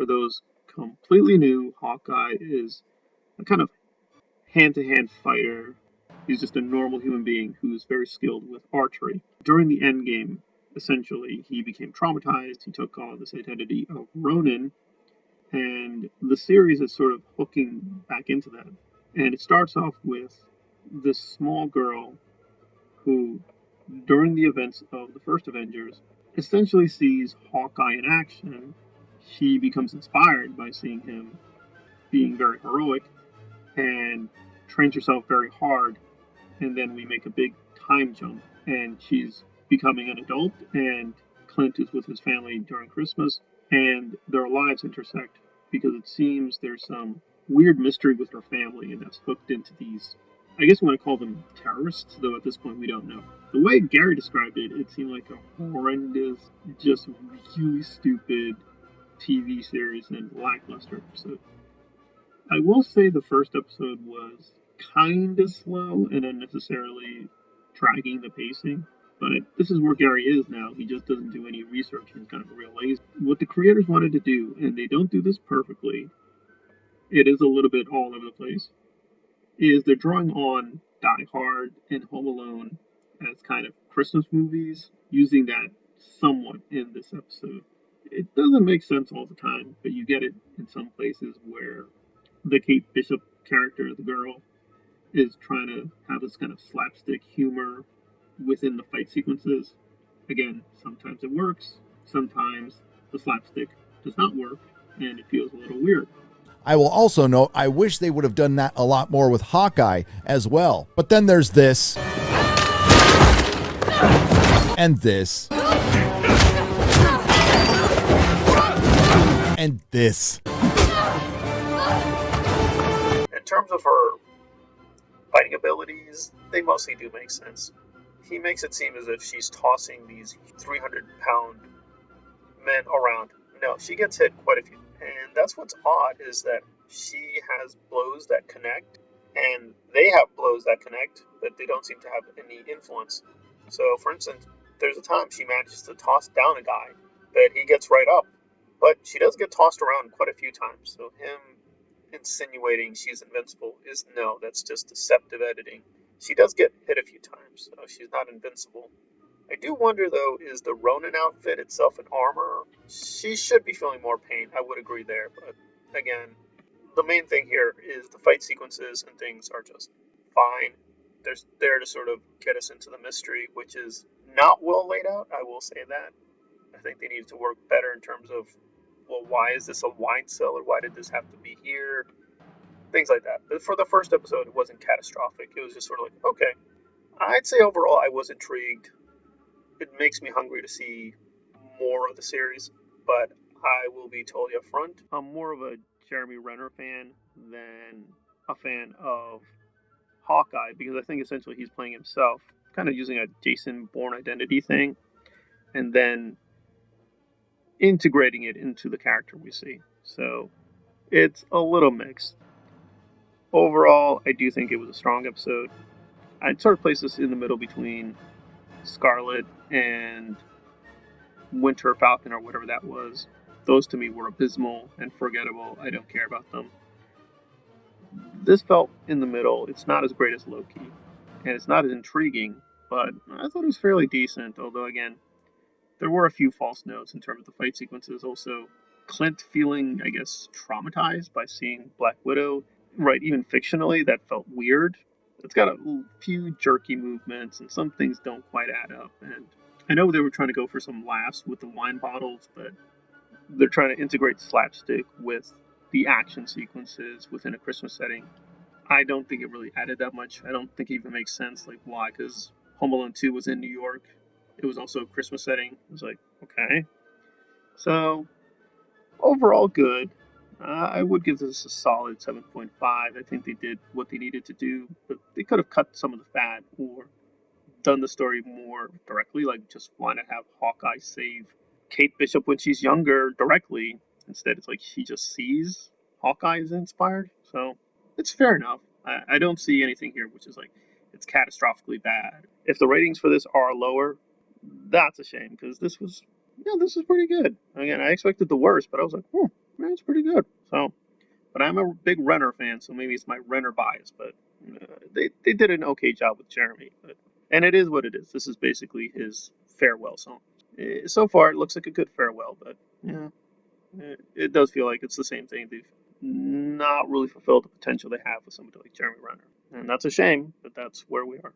for those completely new, Hawkeye is a kind of hand-to-hand fighter. He's just a normal human being who's very skilled with archery. During the end game, essentially, he became traumatized. He took on this identity of Ronin, and the series is sort of hooking back into that. And it starts off with this small girl who, during the events of the first Avengers, essentially sees Hawkeye in action. She becomes inspired by seeing him being very heroic and trains herself very hard. And then we make a big time jump, and she's becoming an adult, and Clint is with his family during Christmas, and their lives intersect because it seems there's some weird mystery with her family, and that's hooked into these. I guess we want to call them terrorists, though at this point we don't know. The way Gary described it, it seemed like a horrendous, just really stupid TV series and lackluster episode. I will say the first episode was kind of slow and unnecessarily dragging the pacing, but this is where Gary is now. He just doesn't do any research. He's kind of real lazy. What the creators wanted to do, and they don't do this perfectly, it is a little bit all over the place, is they're drawing on Die Hard and Home Alone as kind of Christmas movies, using that somewhat in this episode. It doesn't make sense all the time, but you get it in some places where the Kate Bishop character, the girl, is trying to have this kind of slapstick humor within the fight sequences. Again, sometimes it works, sometimes the slapstick does not work, and it feels a little weird. I will also note, I wish they would have done that a lot more with Hawkeye as well. But then there's this. And this. And this. In terms of her fighting abilities, they mostly do make sense. He makes it seem as if she's tossing these 300-pound men around. No, she gets hit quite a few. And that's what's odd, is that she has blows that connect, and they have blows that connect, but they don't seem to have any influence. So, for instance, there's a time she manages to toss down a guy, but he gets right up. But she does get tossed around quite a few times, so him insinuating she's invincible is no, that's just deceptive editing. She does get hit a few times, so she's not invincible. I do wonder, though, is the Ronin outfit itself an armor? She should be feeling more pain, I would agree there, but again, the main thing here is the fight sequences and things are just fine. They're there to sort of get us into the mystery, which is not well laid out, I will say that. I think they needed to work better in terms of, well, why is this a wine cellar? Why did this have to be here? Things like that. But for the first episode, it wasn't catastrophic. It was just sort of like, okay. I'd say overall I was intrigued. It makes me hungry to see more of the series, but I will be totally upfront. I'm more of a Jeremy Renner fan than a fan of Hawkeye, because I think essentially he's playing himself, kind of using a Jason Bourne identity thing, and then integrating it into the character we see. So it's a little mixed. Overall, I do think it was a strong episode. I'd sort of place this in the middle between Scarlet and Winter Falcon or whatever that was. Those to me were abysmal and forgettable. I don't care about them. This felt in the middle. It's not as great as Loki, and it's not as intriguing, but I thought it was fairly decent, although again, there were a few false notes in terms of the fight sequences. Also, Clint feeling, I guess, traumatized by seeing Black Widow. Right, even fictionally, that felt weird. It's got a few jerky movements, and some things don't quite add up. And I know they were trying to go for some laughs with the wine bottles, but they're trying to integrate slapstick with the action sequences within a Christmas setting. I don't think it really added that much. I don't think it even makes sense. Like, why? Because Home Alone 2 was in New York. It was also a Christmas setting. It was like, okay. So, overall good. I would give this a solid 7.5. I think they did what they needed to do, but they could have cut some of the fat or done the story more directly, like just why not have Hawkeye save Kate Bishop when she's younger directly. Instead, it's like she just sees Hawkeye is inspired. So it's fair enough. I don't see anything here which is like it's catastrophically bad. If the ratings for this are lower, that's a shame, because this was pretty good. Again, I expected the worst, but I was like, It's pretty good. So, but I'm a big Renner fan, so maybe it's my Renner bias. But they did an okay job with Jeremy. But and it is what it is. This is basically his farewell song. So far, it looks like a good farewell, but yeah, it does feel like it's the same thing. They've not really fulfilled the potential they have with somebody like Jeremy Renner, and that's a shame. But that's where we are.